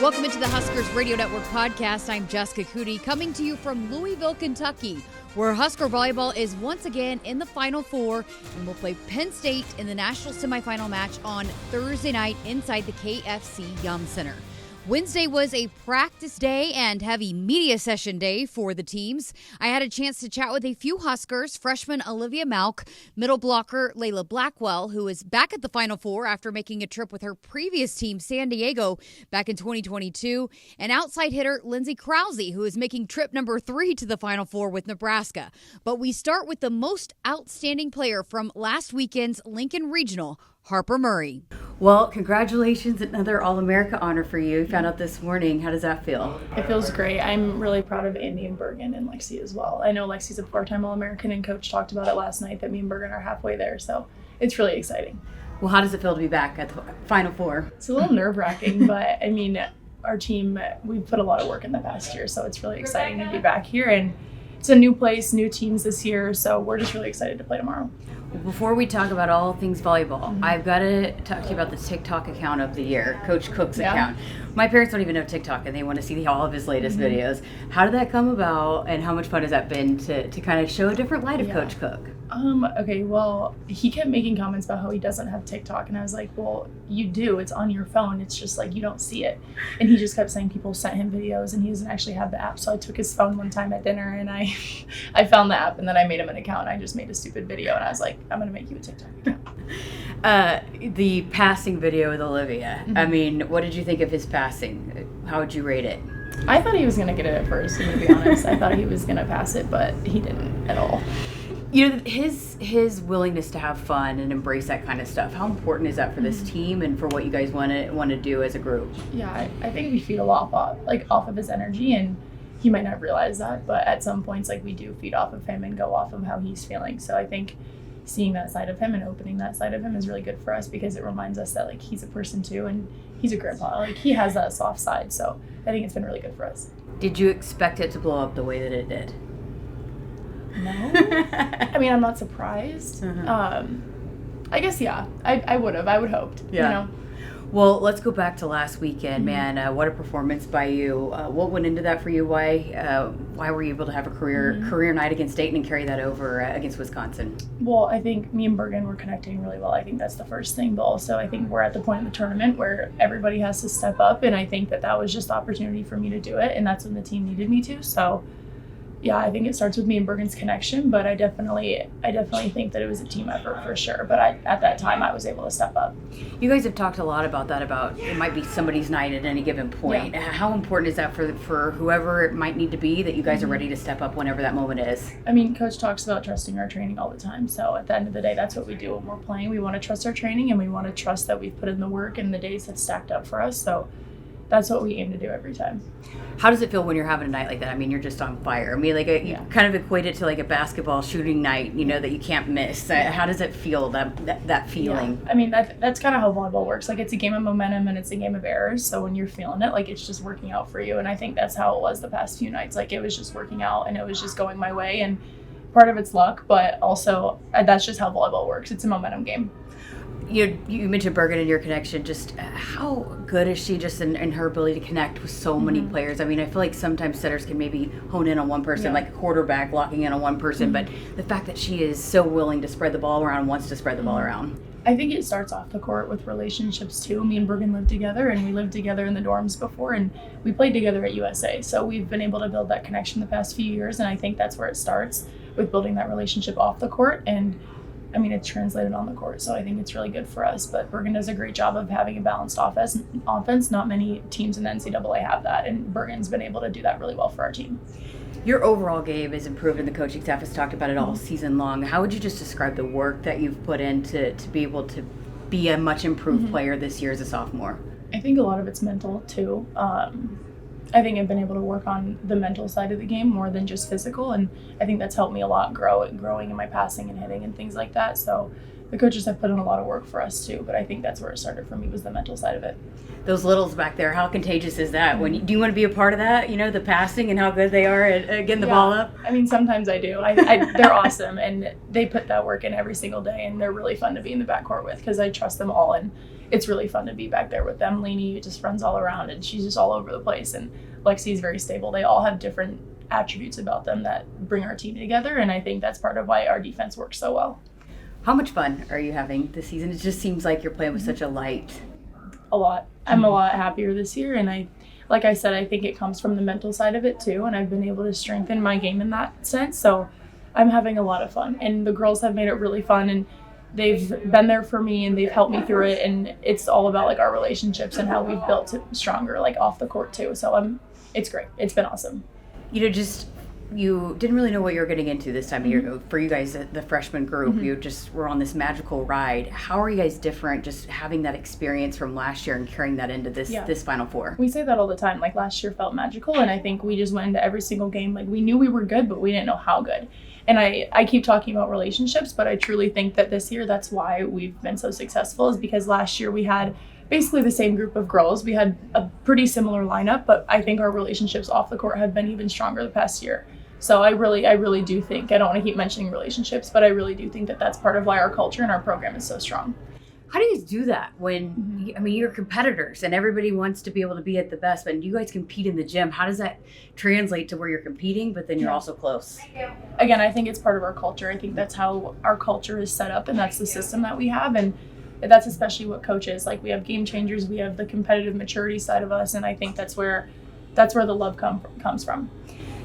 Welcome into the Huskers Radio Network podcast. I'm Jessica Coody, coming to you from Louisville, Kentucky, where Husker volleyball is once again in the Final Four and will play Penn State in the national semifinal match on Thursday night inside the KFC Yum Center. Wednesday was a practice day and heavy media session day for the teams. I had a chance to chat with a few Huskers, freshman Olivia Mauch, middle blocker Leyla Blackwell, who is back at the Final Four after making a trip with her previous team, San Diego, back in 2022, and outside hitter Lindsay Krause, who is making trip number 3 to the Final Four with Nebraska. But we start with the most outstanding player from last weekend's Lincoln Regional, Harper Murray. Well, congratulations, another All-America honor for you. You found out this morning. How does that feel? It feels great. I'm really proud of Andy and Bergen and Lexi as well. I know Lexi's a 4-time All-American, and Coach talked about it last night that me and Bergen are halfway there, so it's really exciting. Well, how does it feel to be back at the Final Four? It's a little nerve-wracking, but I mean, our team, we've put a lot of work in the past year, so it's really exciting to be back here, and it's a new place, new teams this year, so we're just really excited to play tomorrow. Before we talk about all things volleyball, I've got to talk to you about the TikTok account of the year, Coach Cook's account. My parents don't even know TikTok, and they want to see all of his latest videos. How did that come about, and how much fun has that been to kind of show a different light of Coach Cook? Okay, well, he kept making comments about how he doesn't have TikTok, and I was like, well, you do. It's on your phone. It's just like you don't see it. And he just kept saying people sent him videos, and he doesn't actually have the app. So I took his phone one time at dinner, and I found the app, and then I made him an account. I just made a stupid video, and I was like, I'm going to make you a TikTok account. The passing video with Olivia. I mean, what did you think of his passing? How would you rate it? I thought he was going to get it at first, I'm going to be honest. I thought he was going to pass it, but he didn't at all. You know, his willingness to have fun and embrace that kind of stuff, how important is that for this team and for what you guys want to do as a group? Yeah, I think we feed a lot off of his energy, and he might not realize that, but at some points, we do feed off of him and go off of how he's feeling. So I think seeing that side of him and opening that side of him is really good for us because it reminds us that he's a person too, and he's a grandpa. He has that soft side, so I think it's been really good for us. Did you expect it to blow up the way that it did? No. I mean, I'm not surprised. I guess, yeah. I would have. I would hoped. Yeah. You know? Well, let's go back to last weekend, man. What a performance by you. What went into that for you? Why were you able to have a career night against Dayton and carry that over against Wisconsin? Well, I think me and Bergen were connecting really well. I think that's the first thing. But also, I think we're at the point in the tournament where everybody has to step up. And I think that was just the opportunity for me to do it. And that's when the team needed me to. So yeah, I think it starts with me and Bergen's connection, but I definitely think that it was a team effort for sure. But at that time, I was able to step up. You guys have talked a lot about that, about it might be somebody's night at any given point. Yeah. How important is that for whoever it might need to be, that you guys are ready to step up whenever that moment is? I mean, Coach talks about trusting our training all the time. So at the end of the day, that's what we do when we're playing. We want to trust our training, and we want to trust that we've put in the work and the days that's stacked up for us. So that's what we aim to do every time. How does it feel when you're having a night like that? I mean, you're just on fire. I mean, you kind of equate it to a basketball shooting night, that you can't miss. How does it feel, that feeling? Yeah. I mean, that's kind of how volleyball works. It's a game of momentum and it's a game of errors. So when you're feeling it, it's just working out for you. And I think that's how it was the past few nights. It was just working out and it was just going my way. And part of it's luck, but also that's just how volleyball works. It's a momentum game. You mentioned Bergen and your connection. Just how good is she just in her ability to connect with so many players? I mean, I feel like sometimes setters can maybe hone in on one person, like a quarterback locking in on one person, but the fact that she is so willing to spread the ball around, wants to spread the ball around. I think it starts off the court with relationships too. Me and Bergen lived together, and we lived together in the dorms before, and we played together at USA. So we've been able to build that connection the past few years, and I think that's where it starts, with building that relationship off the court. And I mean, it's translated on the court, so I think it's really good for us. But Bergen does a great job of having a balanced offense. Not many teams in the NCAA have that, and Bergen's been able to do that really well for our team. Your overall game has improved, and the coaching staff has talked about it all season long. How would you just describe the work that you've put in to be able to be a much improved player this year as a sophomore? I think a lot of it's mental, too. I think I've been able to work on the mental side of the game more than just physical, and I think that's helped me a lot growing in my passing and hitting and things like that. So the coaches have put in a lot of work for us too, but I think that's where it started for me, was the mental side of it. Those littles back there, how contagious is that? Do you want to be a part of that? The passing and how good they are at getting the ball up? I mean, sometimes I do. They're awesome, and they put that work in every single day, and they're really fun to be in the backcourt with because I trust them all, and it's really fun to be back there with them. Lainey just runs all around, and she's just all over the place. And Lexi is very stable. They all have different attributes about them that bring our team together, and I think that's part of why our defense works so well. How much fun are you having this season? It just seems like you're playing with such a light. A lot. I'm a lot happier this year, and like I said, I think it comes from the mental side of it too, and I've been able to strengthen my game in that sense. So I'm having a lot of fun, and the girls have made it really fun, and they've been there for me, and they've helped me through it, and it's all about like our relationships and how we've built it stronger, like off the court too. So it's great. It's been awesome. You didn't really know what you were getting into this time of year. For you guys, the freshman group, you just were on this magical ride. How are you guys different just having that experience from last year and carrying that into this Final Four? We say that all the time. Like last year felt magical, and I think we just went into every single game. Like we knew we were good, but we didn't know how good. And I keep talking about relationships, but I truly think that this year that's why we've been so successful, is because last year we had basically the same group of girls. We had a pretty similar lineup, but I think our relationships off the court have been even stronger the past year. So I really do think, I don't want to keep mentioning relationships, but I really do think that that's part of why our culture and our program is so strong. How do you do that when, you're competitors and everybody wants to be able to be at the best, but you guys compete in the gym. How does that translate to where you're competing, but then you're also close? Again, I think it's part of our culture. I think that's how our culture is set up, and that's the system that we have. And that's especially what coaches, like we have game changers, we have the competitive maturity side of us. And I think that's where the love comes from.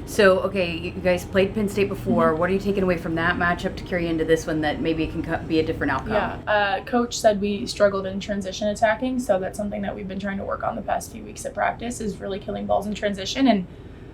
So, okay, you guys played Penn State before. What are you taking away from that matchup to carry into this one that maybe it can be a different outcome? Yeah, Coach said we struggled in transition attacking, so that's something that we've been trying to work on the past few weeks at practice, is really killing balls in transition. And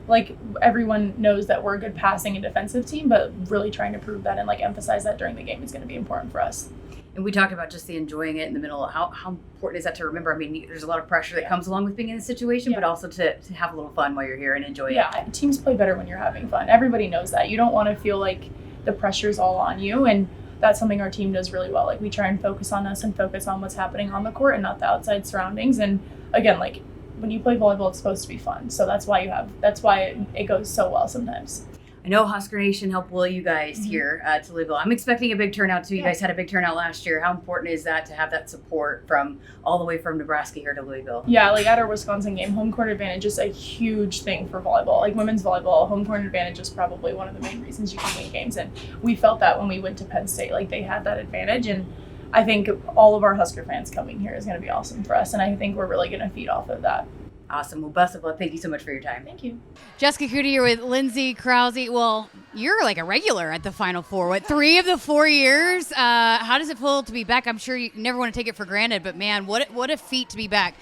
like everyone knows that we're a good passing and defensive team, but really trying to prove that and like emphasize that during the game is going to be important for us. And we talked about just the enjoying it in the middle. How important is that to remember? I mean, there's a lot of pressure that comes along with being in this situation, but also to have a little fun while you're here and enjoy it. Yeah, teams play better when you're having fun. Everybody knows that. You don't want to feel like the pressure's all on you, and that's something our team does really well. Like we try and focus on us and focus on what's happening on the court and not the outside surroundings. And again, like when you play volleyball, it's supposed to be fun. So that's why it goes so well sometimes. I know Husker Nation helped will you guys here to Louisville. I'm expecting a big turnout too. You guys had a big turnout last year. How important is that to have that support from all the way from Nebraska here to Louisville? Yeah, like at our Wisconsin game, home court advantage is a huge thing for volleyball. Like women's volleyball, home court advantage is probably one of the main reasons you can win games. And we felt that when we went to Penn State, like they had that advantage. And I think all of our Husker fans coming here is going to be awesome for us. And I think we're really going to feed off of that. Awesome. Well, best of luck. Thank you so much for your time. Thank you. Jessica Coody, you're with Lindsay Krause. Well, you're like a regular at the Final Four. What, 3 of the 4 years? How does it feel to be back? I'm sure you never want to take it for granted, but man, what a feat to be back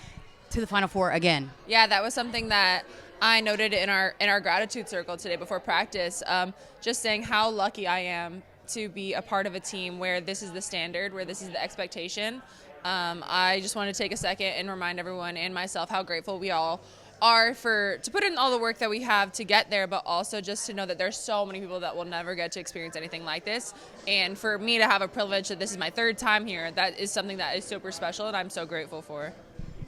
to the Final Four again. Yeah, that was something that I noted in our gratitude circle today before practice, just saying how lucky I am to be a part of a team where this is the standard, where this is the expectation. I just want to take a second and remind everyone and myself how grateful we all are to put in all the work that we have to get there, but also just to know that there's so many people that will never get to experience anything like this. And for me to have a privilege that this is my 3rd time here, that is something that is super special and I'm so grateful for.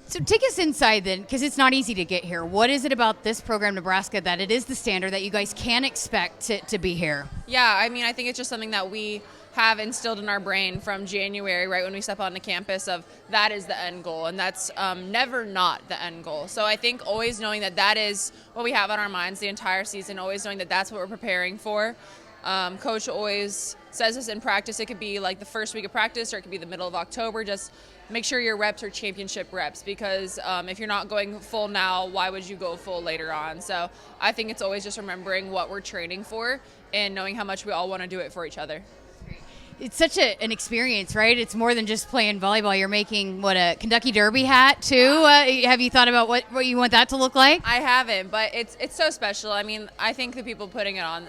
So take us inside then, because it's not easy to get here. What is it about this program, Nebraska, that it is the standard that you guys can expect to be here? Yeah, I mean, I think it's just something that we have instilled in our brain from January, right when we step onto campus, of that is the end goal, and that's never not the end goal. So I think always knowing that is what we have on our minds the entire season, always knowing that that's what we're preparing for. Coach always says this in practice. It could be like the first week of practice, or it could be the middle of October. Just make sure your reps are championship reps, because if you're not going full now, why would you go full later on? So I think it's always just remembering what we're training for and knowing how much we all want to do it for each other. It's such an experience, right? It's more than just playing volleyball. You're making, a Kentucky Derby hat, too? Have you thought about what you want that to look like? I haven't, but it's so special. I mean, I think the people putting it on,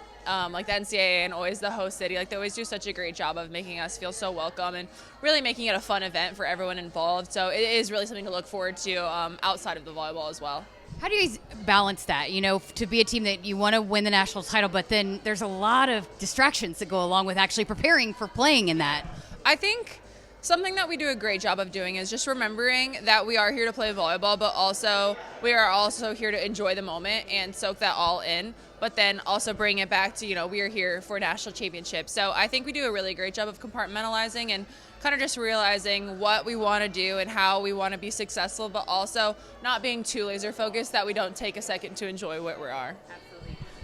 like the NCAA and always the host city, like they always do such a great job of making us feel so welcome and really making it a fun event for everyone involved. So it is really something to look forward to outside of the volleyball as well. How do you guys balance that, to be a team that you want to win the national title, but then there's a lot of distractions that go along with actually preparing for playing in that? I think something that we do a great job of doing is just remembering that we are here to play volleyball, but also we are also here to enjoy the moment and soak that all in, but then also bring it back to, we are here for a national championship. So I think we do a really great job of compartmentalizing and kind of just realizing what we want to do and how we want to be successful, but also not being too laser focused that we don't take a second to enjoy what we are.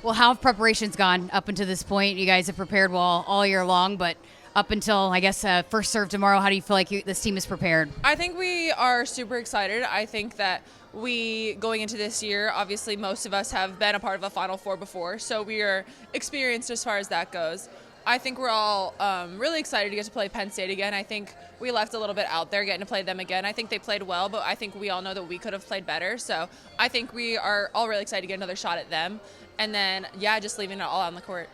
Well, how have preparations gone up until this point? You guys have prepared well all year long, but up until, I guess, first serve tomorrow, how do you feel like this team is prepared? I think we are super excited. I think that going into this year, obviously most of us have been a part of a Final Four before, so we are experienced as far as that goes. I think we're all really excited to get to play Penn State again. I think we left a little bit out there getting to play them again. I think they played well, but I think we all know that we could have played better. So I think we are all really excited to get another shot at them. And then, just leaving it all on the court.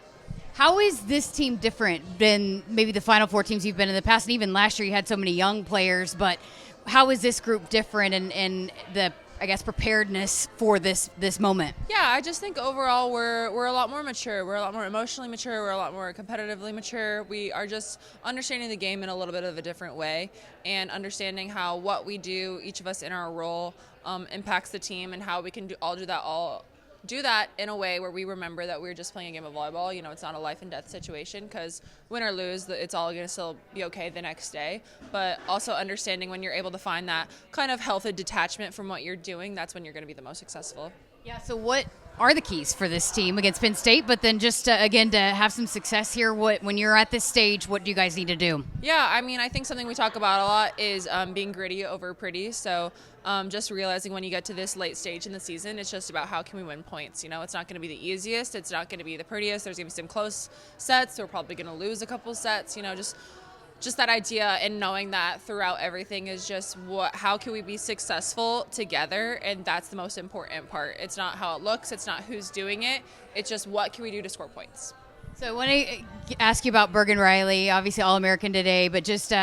How is this team different than maybe the Final Four teams you've been in the past? And even last year you had so many young players, but how is this group different in the, I guess, preparedness for this moment? Yeah, I just think overall we're a lot more mature. We're a lot more emotionally mature. We're a lot more competitively mature. We are just understanding the game in a little bit of a different way and understanding how what we do, each of us in our role, impacts the team and how we can do that in a way where we remember that we're just playing a game of volleyball. You know, it's not a life and death situation, because win or lose, it's all going to still be okay the next day. But also understanding when you're able to find that kind of healthy detachment from what you're doing, that's when you're going to be the most successful. Yeah, so what are the keys for this team against Penn State? But then just, again, to have some success here, when you're at this stage, what do you guys need to do? Yeah, I mean, I think something we talk about a lot is being gritty over pretty. So just realizing when you get to this late stage in the season, it's just about how can we win points. You know, it's not going to be the easiest. It's not going to be the prettiest. There's going to be some close sets. We're probably going to lose a couple sets. You know, just that idea and knowing that throughout everything is just how can we be successful together, and that's the most important part. It's not how it looks, it's not who's doing it, it's just what can we do to score points. So I want to ask you about Bergen Riley, obviously All-American today, but just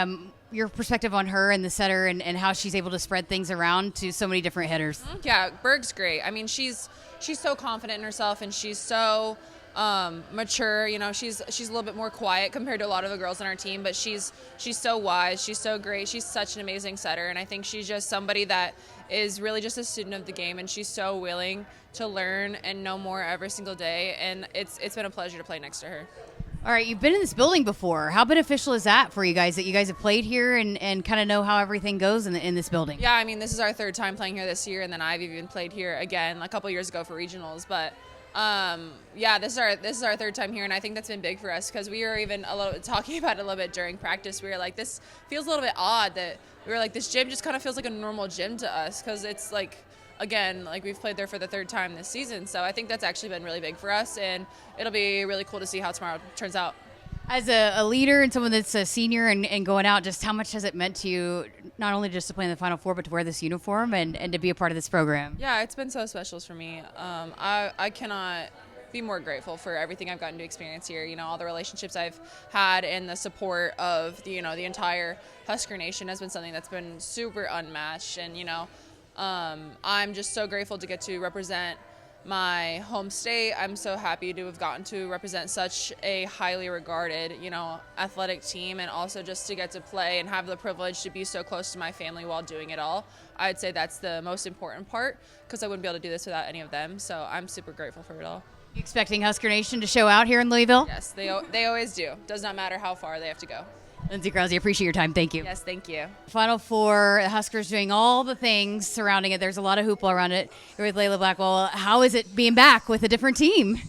your perspective on her and the setter and how she's able to spread things around to so many different hitters. Yeah, Berg's great. I mean, she's so confident in herself, and she's so mature. You know, she's a little bit more quiet compared to a lot of the girls on our team, but she's so wise, she's so great, she's such an amazing setter, and I think she's just somebody that is really just a student of the game, and she's so willing to learn and know more every single day, and it's been a pleasure to play next to her. All right, you've been in this building before. How beneficial is that for you guys, that you guys have played here and kind of know how everything goes in this building? Yeah, I mean, this is our third time playing here this year, and then I've even played here again a couple years ago for regionals, but this is our third time here, and I think that's been big for us, because we were even a little bit talking about it a little bit during practice. We were like, this feels a little bit odd that we were like, this gym just kind of feels like a normal gym to us, because it's like, again, like we've played there for the third time this season. So I think that's actually been really big for us, and it'll be really cool to see how tomorrow turns out. As a leader and someone that's a senior and going out, just how much has it meant to you, not only just to play in the Final Four, but to wear this uniform and to be a part of this program? Yeah, it's been so special for me. I cannot be more grateful for everything I've gotten to experience here. You know, all the relationships I've had and the support of the entire Husker Nation has been something that's been super unmatched. And, I'm just so grateful to get to represent my home state. I'm so happy to have gotten to represent such a highly regarded, athletic team, and also just to get to play and have the privilege to be so close to my family while doing it all. I'd say that's the most important part, because I wouldn't be able to do this without any of them. So I'm super grateful for it all. You expecting Husker Nation to show out here in Louisville? Yes, they always do. Does not matter how far they have to go. Lindsay Krause, I appreciate your time. Thank you. Yes, thank you. Final Four, the Huskers doing all the things surrounding it. There's a lot of hoopla around it. You're with Leyla Blackwell. How is it being back with a different team?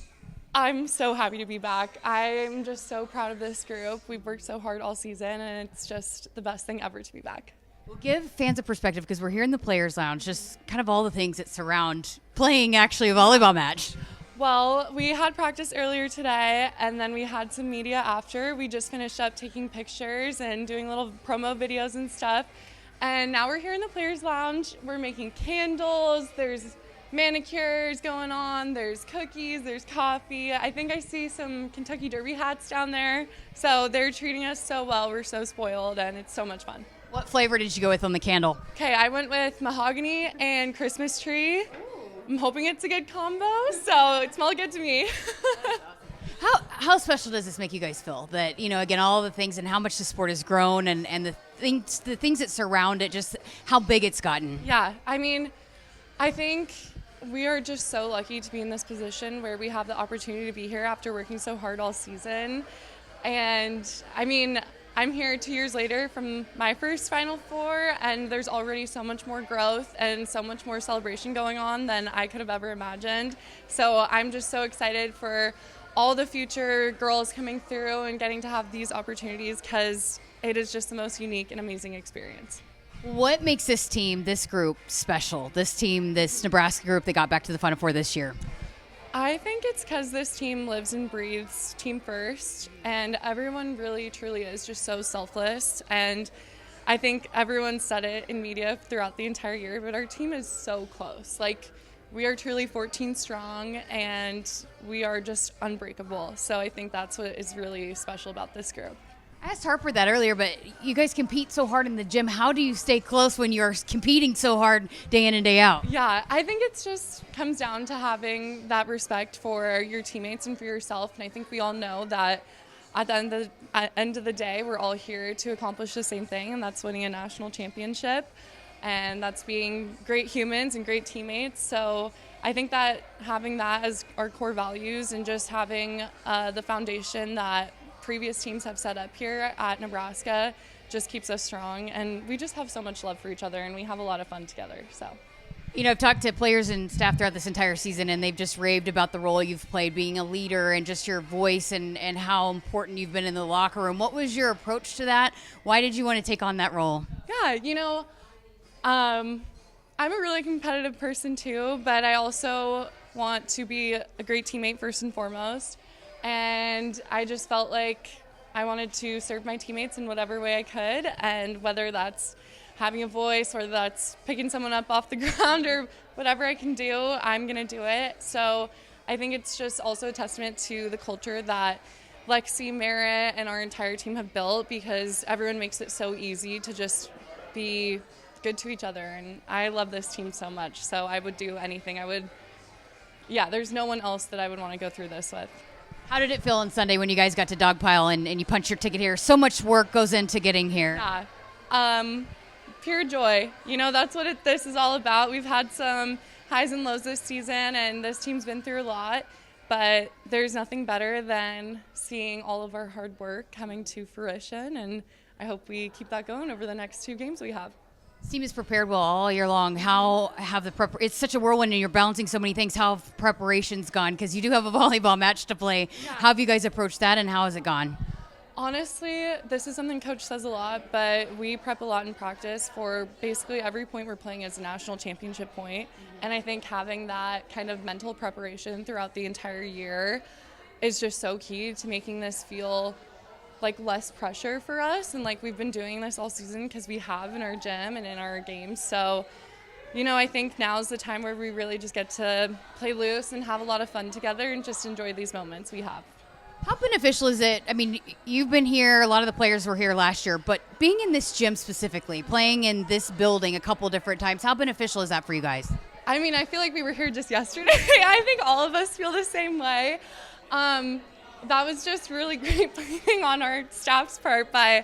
I'm so happy to be back. I'm just so proud of this group. We've worked so hard all season, and it's just the best thing ever to be back. Well, give fans a perspective, because we're here in the Players Lounge, just kind of all the things that surround playing actually a volleyball match. Well, we had practice earlier today, and then we had some media after. We just finished up taking pictures and doing little promo videos and stuff. And now we're here in the Players Lounge. We're making candles. There's manicures going on. There's cookies. There's coffee. I think I see some Kentucky Derby hats down there. So they're treating us so well. We're so spoiled, and it's so much fun. What flavor did you go with on the candle? Okay, I went with mahogany and Christmas tree. I'm hoping it's a good combo, so it smelled good to me. How special does this make you guys feel? That, again, all the things and how much the sport has grown and the things that surround it, just how big it's gotten. Yeah, I mean, I think we are just so lucky to be in this position where we have the opportunity to be here after working so hard all season. And, I mean, I'm here 2 years later from my first Final Four, and there's already so much more growth and so much more celebration going on than I could have ever imagined. So I'm just so excited for all the future girls coming through and getting to have these opportunities, because it is just the most unique and amazing experience. What makes this team, this group, special? This team, this Nebraska group that got back to the Final Four this year? I think it's because this team lives and breathes team first, and everyone really truly is just so selfless. And I think everyone said it in media throughout the entire year, but our team is so close. Like, we are truly 14 strong, and we are just unbreakable. So I think that's what is really special about this group. I asked Harper that earlier, but you guys compete so hard in the gym. How do you stay close when you're competing so hard day in and day out? Yeah, I think it just comes down to having that respect for your teammates and for yourself. And I think we all know that at the end of the day, we're all here to accomplish the same thing, and that's winning a national championship. And that's being great humans and great teammates. So I think that having that as our core values, and just having the foundation that previous teams have set up here at Nebraska, just keeps us strong. And we just have so much love for each other, and we have a lot of fun together. So, you know, I've talked to players and staff throughout this entire season, and they've just raved about the role you've played, being a leader, and just your voice and how important you've been in the locker room. What was your approach to that? Why did you want to take on that role? Yeah, you know, I'm a really competitive person too, but I also want to be a great teammate first and foremost. And I just felt like I wanted to serve my teammates in whatever way I could, and whether that's having a voice or that's picking someone up off the ground or whatever I can do, I'm going to do it. So I think it's just also a testament to the culture that Lexi, Merritt, and our entire team have built, because everyone makes it so easy to just be good to each other. And I love this team so much, so I would do anything. There's no one else that I would want to go through this with. How did it feel on Sunday when you guys got to Dogpile and you punched your ticket here? So much work goes into getting here. Yeah, pure joy. You know, that's what this is all about. We've had some highs and lows this season, and this team's been through a lot, but there's nothing better than seeing all of our hard work coming to fruition, and I hope we keep that going over the next 2 games we have. This team is prepared well all year long. How have it's such a whirlwind and you're balancing so many things. How have preparations gone? Because you do have a volleyball match to play. Yeah. How have you guys approached that, and how has it gone? Honestly, this is something Coach says a lot, but we prep a lot in practice for basically every point we're playing as a national championship point. And I think having that kind of mental preparation throughout the entire year is just so key to making this feel like less pressure for us. And like, we've been doing this all season because we have in our gym and in our games. So, you know, I think now's the time where we really just get to play loose and have a lot of fun together and just enjoy these moments we have. How beneficial is it? I mean, you've been here, a lot of the players were here last year, but being in this gym specifically, playing in this building a couple different times, how beneficial is that for you guys? I mean, I feel like we were here just yesterday. I think all of us feel the same way. That was just really great planning on our staff's part by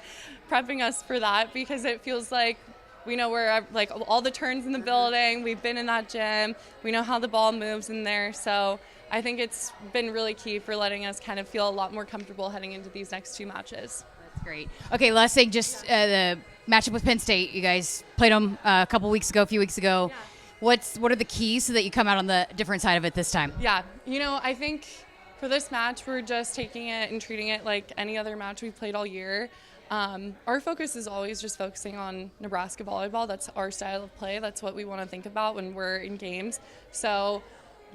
prepping us for that, because it feels like we know where like all the turns in the building. We've been in that gym. We know how the ball moves in there. So I think it's been really key for letting us kind of feel a lot more comfortable heading into these next 2 matches. That's great. Okay, last thing, just the matchup with Penn State. You guys played them a few weeks ago. Yeah. What are the keys so that you come out on the different side of it this time? Yeah, you know, I think for this match, we're just taking it and treating it like any other match we've played all year. Our focus is always just focusing on Nebraska volleyball. That's our style of play. That's what we want to think about when we're in games. So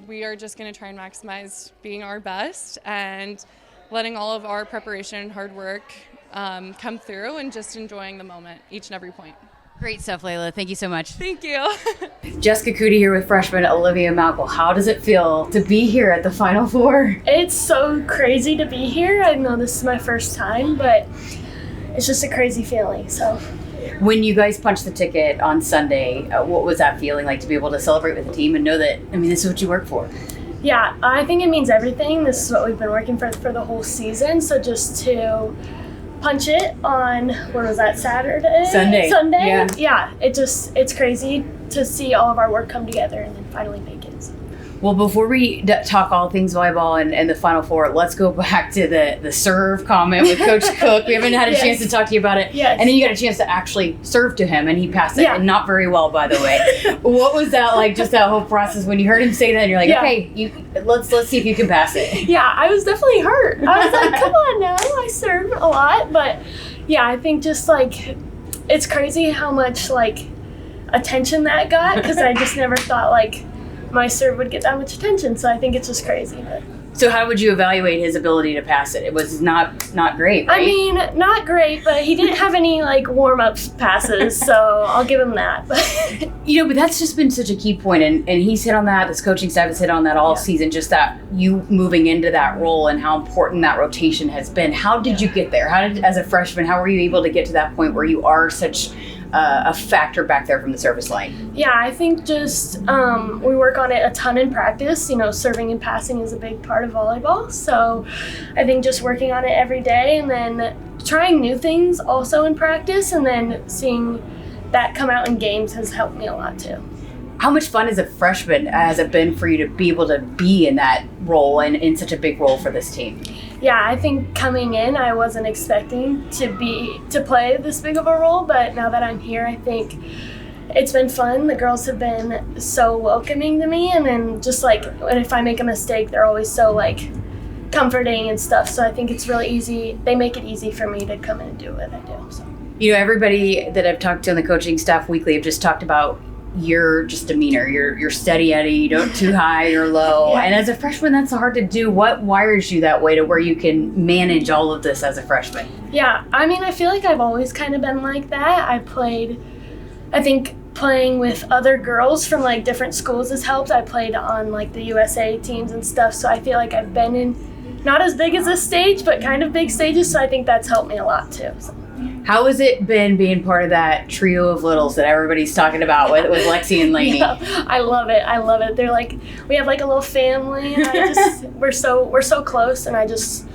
we are just going to try and maximize being our best and letting all of our preparation and hard work come through, and just enjoying the moment, each and every point. Great stuff, Leyla. Thank you so much. Thank you. Jessica Coody here with freshman Olivia Mauch. How does it feel to be here at the Final Four? It's so crazy to be here. I know this is my first time, but it's just a crazy feeling. So, when you guys punched the ticket on Sunday, what was that feeling like to be able to celebrate with the team and know that, I mean, this is what you work for? Yeah, I think it means everything. This is what we've been working for the whole season. So just to punch it on, what was that, Sunday? Yeah. Yeah, it's crazy to see all of our work come together and then finally make it. So. Well, before we talk all things volleyball and the Final Four, let's go back to the serve comment with Coach Cook. We haven't had a chance to talk to you about it. Yes. And then you got a chance to actually serve to him, and he passed it, Yeah. and not very well, by the way. What was that like, just that whole process when you heard him say that, and you're like, okay, let's see if you can pass it. Yeah, I was definitely hurt. I was like, come on now. I serve a lot. But, yeah, I think just, like, it's crazy how much, like, attention that got because I just never thought, like, my serve would get that much attention, so I think it's just crazy. But. So how would you evaluate his ability to pass it? It was not great, right? I mean, not great, but he didn't have any like warm-up passes, so I'll give him that. But that's just been such a key point, and he's hit on that. This coaching staff has hit on that all season. Just that you moving into that role and how important that rotation has been. How did you get there? As a freshman, how were you able to get to that point where you are such a factor back there from the service line? Yeah, I think just we work on it a ton in practice. Serving and passing is a big part of volleyball. So I think just working on it every day and then trying new things also in practice and then seeing that come out in games has helped me a lot too. How much fun as a freshman has it been for you to be able to be in that role and in such a big role for this team? Yeah, I think coming in, I wasn't expecting to play this big of a role, but now that I'm here, I think it's been fun. The girls have been so welcoming to me, and then just like if I make a mistake, they're always so like comforting and stuff. So I think it's really easy. They make it easy for me to come in and do what I do. So. Everybody that I've talked to on the coaching staff weekly have just talked about your just demeanor. You're steady Eddie, you don't too high or low. And as a freshman, that's hard to do. What wires you that way to where you can manage all of this as a freshman? Yeah, I mean, I feel like I've always kind of been like that. I think playing with other girls from like different schools has helped. I played on like the USA teams and stuff, so I feel like I've been in not as big as this stage, but kind of big stages, so I think that's helped me a lot too. So. How has it been being part of that trio of littles that everybody's talking about with Lexi and Lainey? Yeah, I love it. They're like, we have like a little family, and we're so close, and I just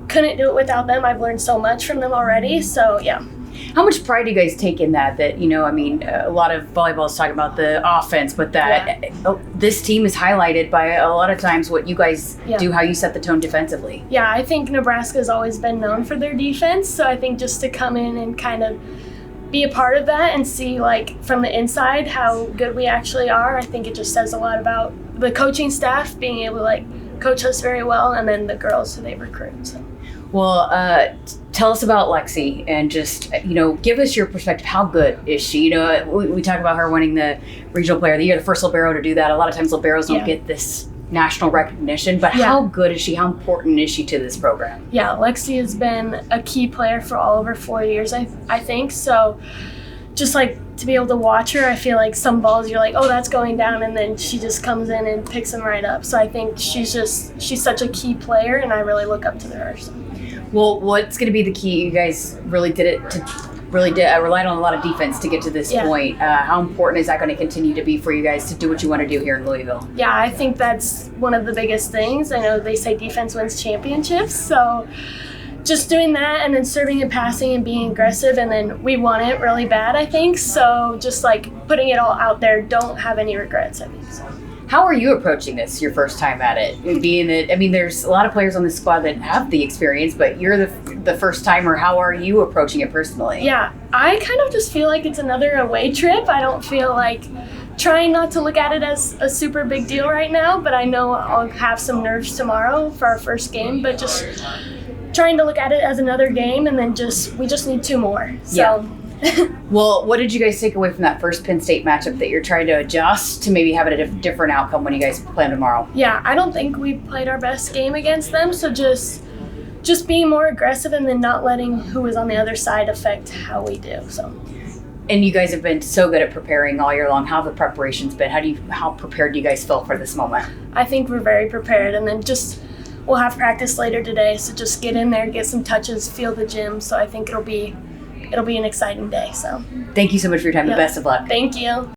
couldn't do it without them. I've learned so much from them already, so yeah. How much pride do you guys take in that, a lot of volleyball is talking about the offense, but this team is highlighted by a lot of times what you guys do, how you set the tone defensively. Yeah, I think Nebraska's always been known for their defense, so I think just to come in and kind of be a part of that and see like from the inside how good we actually are, I think it just says a lot about the coaching staff being able to like coach us very well, and then the girls who they recruit. So. Well, tell us about Lexi and just, give us your perspective. How good is she? We talk about her winning the Regional Player of the Year, the first libero to do that. A lot of times liberos don't get this national recognition, but how good is she? How important is she to this program? Yeah, Lexi has been a key player for all of her 4 years, I think. So just like to be able to watch her, I feel like some balls you're like, oh, that's going down, and then she just comes in and picks them right up. So I think she's such a key player, and I really look up to her. So. Well, what's going to be the key? You guys really relied on a lot of defense to get to this point. How important is that going to continue to be for you guys to do what you want to do here in Louisville? Yeah, I think that's one of the biggest things. I know they say defense wins championships, so just doing that and then serving and passing and being aggressive, and then we won it really bad, I think. So just like putting it all out there, don't have any regrets, I think. So. How are you approaching this your first time at it? There's a lot of players on this squad that have the experience, but you're the first timer. How are you approaching it personally? Yeah, I kind of just feel like it's another away trip. I don't feel like trying not to look at it as a super big deal right now, but I know I'll have some nerves tomorrow for our first game, but just trying to look at it as another game, and then we just need 2 more. So. Yeah. Well, what did you guys take away from that first Penn State matchup that you're trying to adjust to maybe have a different outcome when you guys play tomorrow? Yeah, I don't think we played our best game against them, so just being more aggressive and then not letting who is on the other side affect how we do. So. And you guys have been so good at preparing all year long. How have the preparations been? How prepared do you guys feel for this moment? I think we're very prepared, and then we'll have practice later today, so just get in there, get some touches, feel the gym. So I think it'll be an exciting day. So thank you so much for your time. The best of luck. Thank you.